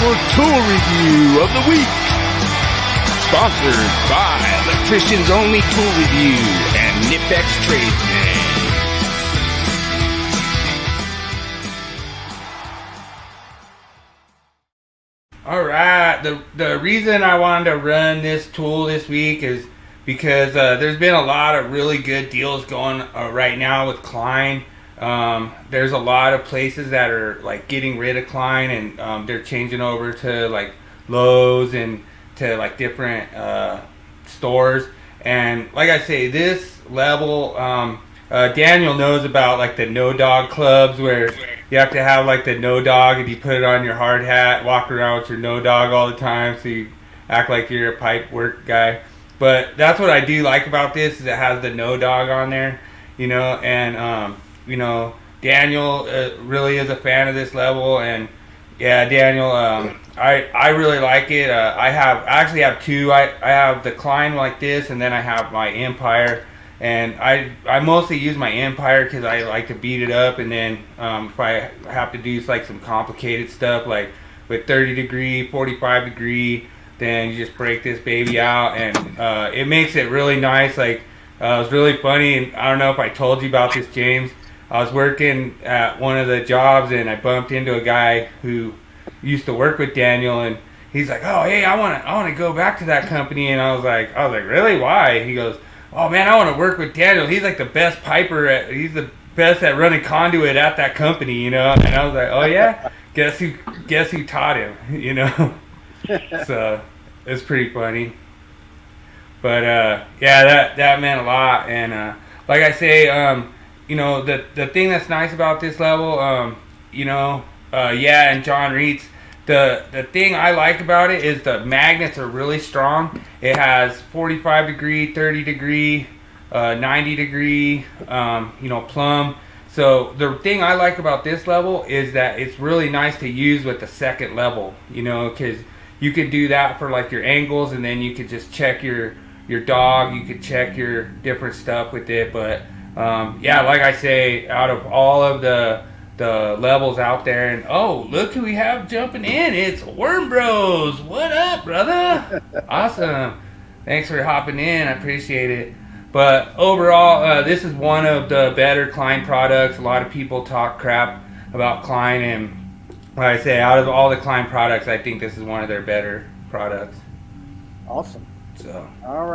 for Tool Review of the Week. Sponsored by Electricians Only Tool Review and Nipex Tradesman. Alright, the reason I wanted to run this tool this week is because there's been a lot of really good deals going right now with Klein. There's a lot of places that are like getting rid of Klein and they're changing over to like Lowe's and to like different stores. And like I say, this level, Daniel knows about like the no dog clubs where you have to have like the no dog and you put it on your hard hat, walk around with your no dog all the time so you act like you're a pipe work guy. But that's what I do like about this is it has the no dog on there, you know, and Daniel really is a fan of this level, and yeah, Daniel, I really like it. I actually have two. I have the Klein like this, and then I have my Empire, and I mostly use my Empire because I like to beat it up, and then if I have to do like some complicated stuff like with 30 degree, 45 degree, then you just break this baby out, and it makes it really nice. Like it was really funny, and I don't know if I told you about this, James. I was working at one of the jobs and I bumped into a guy who used to work with Daniel, and he's like, "Oh, hey, I want to go back to that company." And I was like, "Really? Why?" He goes, "Oh man, I want to work with Daniel. He's like the best piper. He's the best at running conduit at that company, you know." And I was like, "Oh yeah, guess who taught him?" You know. So it's pretty funny. But yeah, that meant a lot. And like I say, the thing that's nice about this level, and John Reitz, the thing I like about it is the magnets are really strong. It has 45 degree, 30 degree, 90 degree, plumb. So the thing I like about this level is that it's really nice to use with the second level, because you could do that for like your angles, and then you could just check your dog, you could check your different stuff with it. But like I say, out of all of the levels out there, and oh, look who we have jumping in. It's Worm Bros. What up, brother? Awesome. Thanks for hopping in. I appreciate it. But overall, this is one of the better Klein products. A lot of people talk crap about Klein, and like I say, out of all the Klein products, I think this is one of their better products. Awesome. So. All right.